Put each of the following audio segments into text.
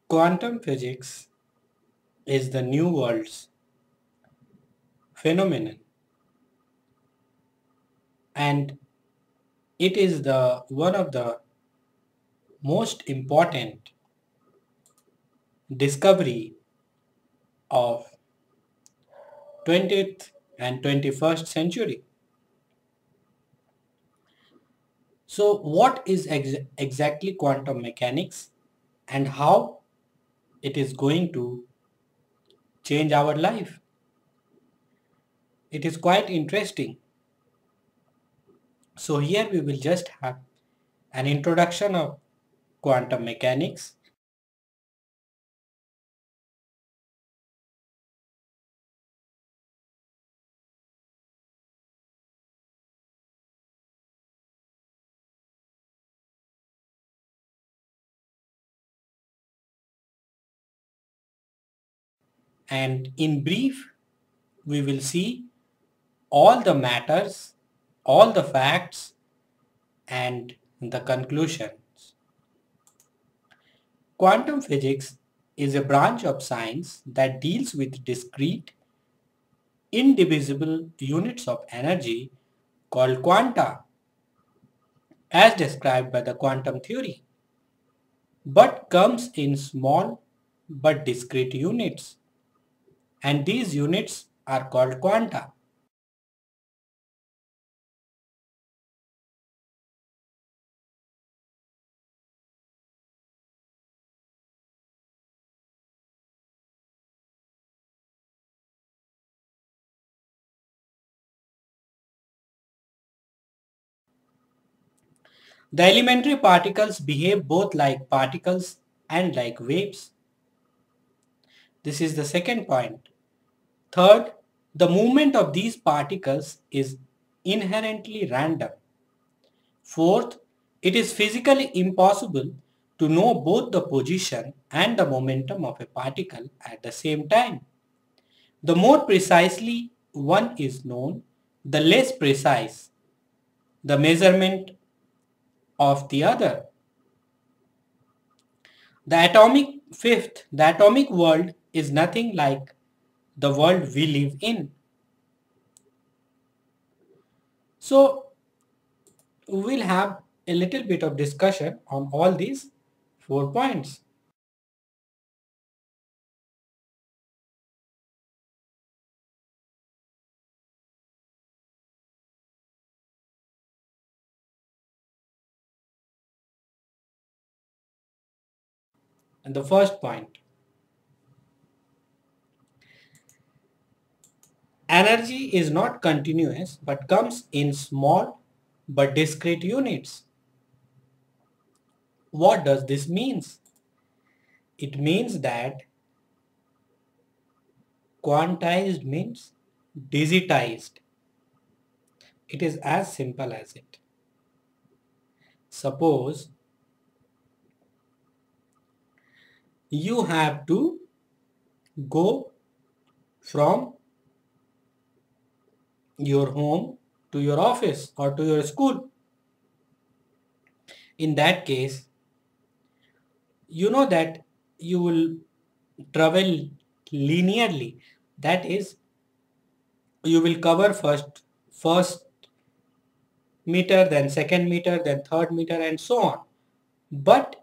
Quantum physics is the new world's phenomenon, and it is the one of the most important discovery of 20th and 21st century. So what is exactly quantum mechanics and how it is going to change our life? It is quite interesting. So here we will just have an introduction of quantum mechanics, and in brief we will see all the matters, all the facts and the conclusions. Quantum physics is a branch of science that deals with discrete, indivisible units of energy called quanta, as described by the quantum theory, but comes in small but discrete units, and these units are called quanta. The elementary particles behave both like particles and like waves. This is the second point. Third, the movement of these particles is inherently random. Fourth, it is physically impossible to know both the position and the momentum of a particle at the same time. The more precisely one is known, the less precise the measurement of the other. The atomic world is nothing like the world we live in. So we'll have a little bit of discussion on all these 4 points. And the first point, energy is not continuous but comes in small but discrete units. What does this mean? It means that quantized means digitized. It is as simple as it. Suppose you have to go from your home to your office or to your school. In that case, you know that you will travel linearly. That is, you will cover first meter, then second meter, then third meter, and so on. But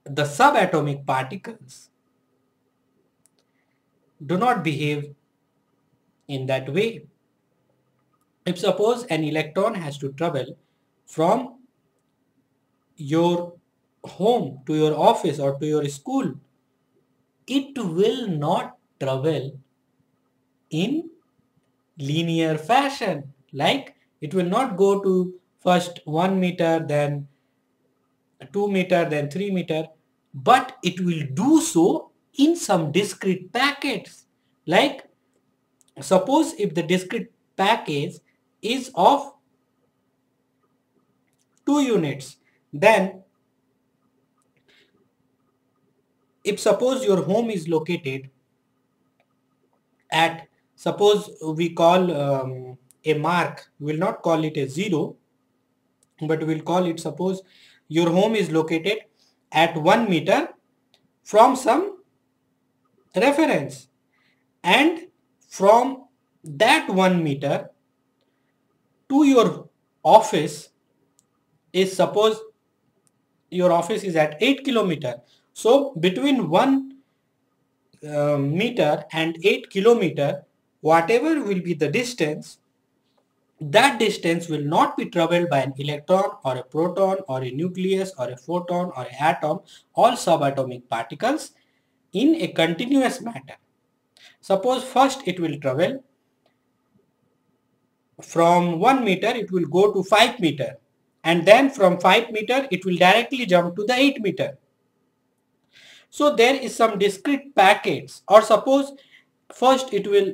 the subatomic particles do not behave in that way. If suppose an electron has to travel from your home to your office or to your school, it will not travel in linear fashion. Like it will not go to first 1 meter, then 2 meter, then 3 meter, but it will do so in some discrete packets. Like suppose if the discrete package is of 2 units, then if suppose your home is located at, suppose we call a mark, we will not call it a 0, but we will call it, suppose your home is located at 1 meter from some reference, and from that 1 meter to your office is, suppose your office is at 8 kilometer. So between 1 meter and 8 kilometer, whatever will be the distance, that distance will not be traveled by an electron or a proton or a nucleus or a photon or an atom, all subatomic particles, in a continuous manner. Suppose first it will travel from 1 meter, it will go to 5 meter, and then from 5 meter it will directly jump to the 8 meter. So there is some discrete packets, or suppose first it will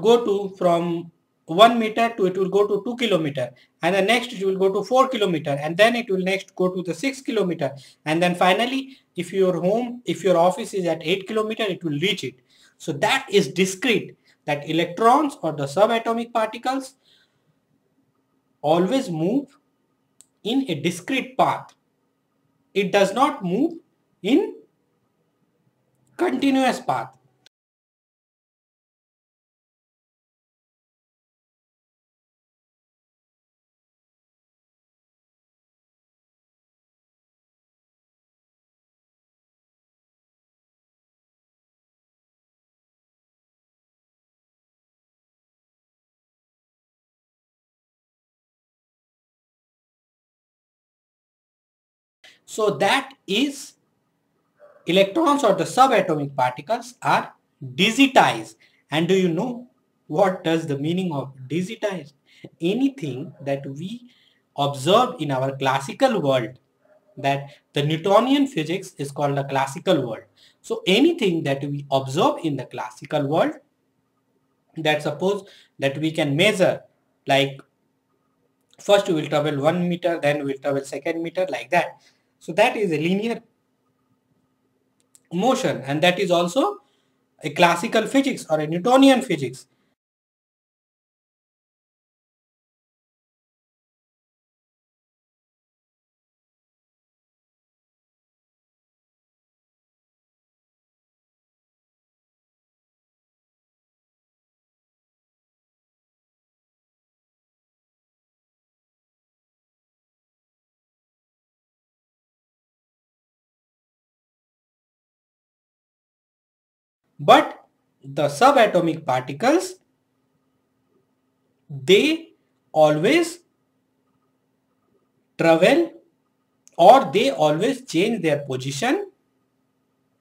go to from 1 meter to, it will go to 2 kilometer, and then next it will go to 4 kilometer, and then it will next go to the 6 kilometer, and then finally if your office is at 8 kilometer, it will reach it. So that is discrete, that electrons or the subatomic particles always move in a discrete path. It does not move in continuous path. So that is, electrons or the subatomic particles are digitized. And do you know what does the meaning of digitized? Anything that we observe in our classical world, that the Newtonian physics is called the classical world. So anything that we observe in the classical world, that suppose that we can measure, like first we will travel 1 meter, then we will travel second meter, like that. So that is a linear motion, and that is also a classical physics or a Newtonian physics. But the subatomic particles, they always travel, or they always change their position,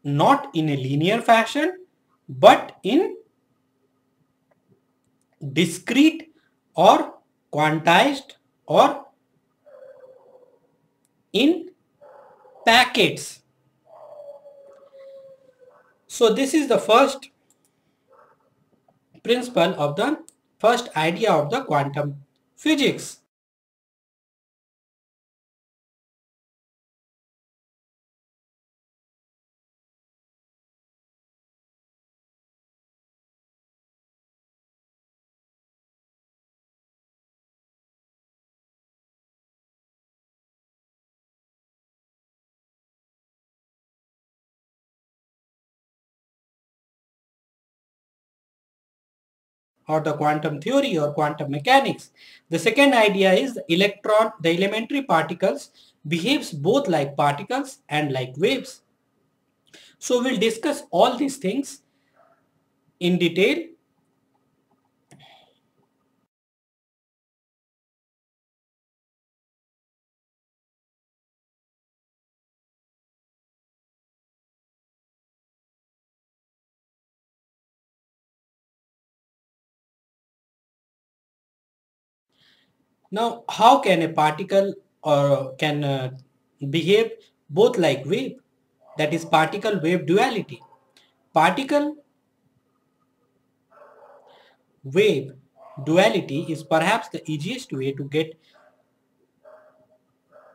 not in a linear fashion, but in discrete or quantized, or in packets. So this is the first principle of the first idea of the quantum physics. Or the quantum theory or quantum mechanics. The second idea is the elementary particles behaves both like particles and like waves. So we'll discuss all these things in detail. Now, how can a particle or can behave both like wave? That is particle wave duality. Particle wave duality is perhaps the easiest way to get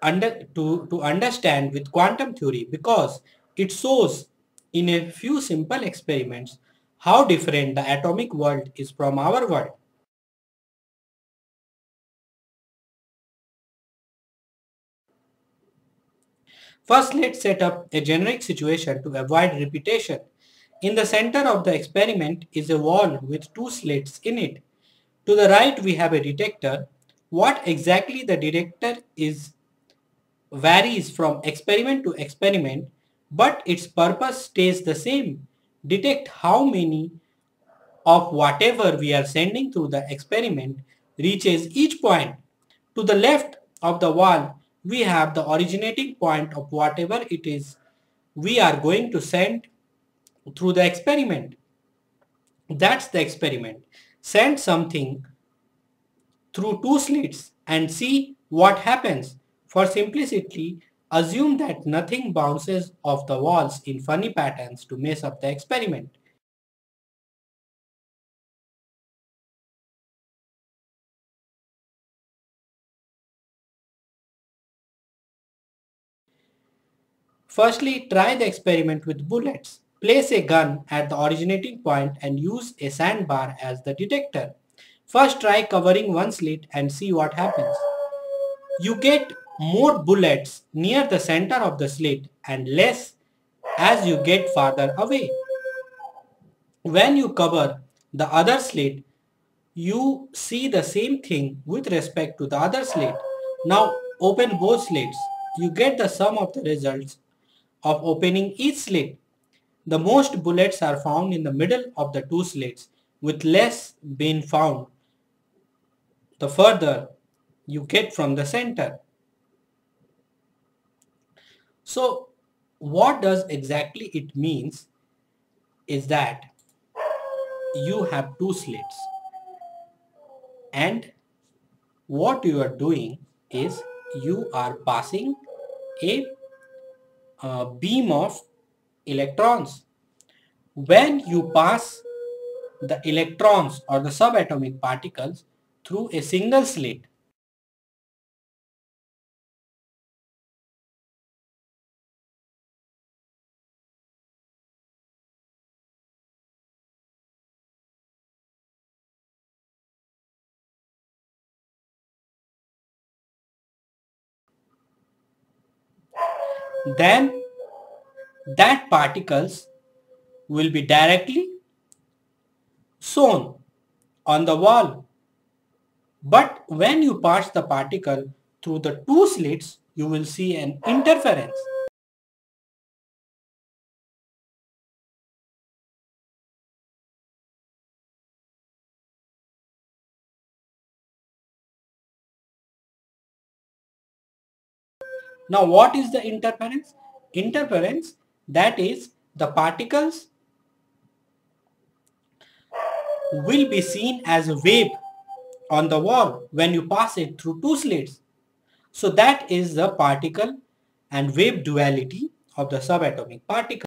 to understand with quantum theory, because it shows in a few simple experiments how different the atomic world is from our world. First, let's set up a generic situation to avoid repetition. In the center of the experiment is a wall with two slits in it. To the right, we have a detector. What exactly the detector is varies from experiment to experiment, but its purpose stays the same. Detect how many of whatever we are sending through the experiment reaches each point. To the left of the wall, we have the originating point of whatever it is we are going to send through the experiment. That's the experiment. Send something through two slits and see what happens. For simplicity, assume that nothing bounces off the walls in funny patterns to mess up the experiment. Firstly, try the experiment with bullets. Place a gun at the originating point and use a sandbar as the detector. First try covering one slit and see what happens. You get more bullets near the center of the slit and less as you get farther away. When you cover the other slit, you see the same thing with respect to the other slit. Now open both slits. You get the sum of the results of opening each slit. The most bullets are found in the middle of the two slits, with less being found the further you get from the center. So what does exactly it means is that you have two slits, and what you are doing is you are passing a, beam of electrons. When you pass the electrons or the subatomic particles through a single slit, then that particles will be directly shown on the wall. But when you pass the particle through the two slits, you will see an interference. Now what is the interference? Interference, that is, the particles will be seen as a wave on the wall when you pass it through two slits. So that is the particle and wave duality of the subatomic particle.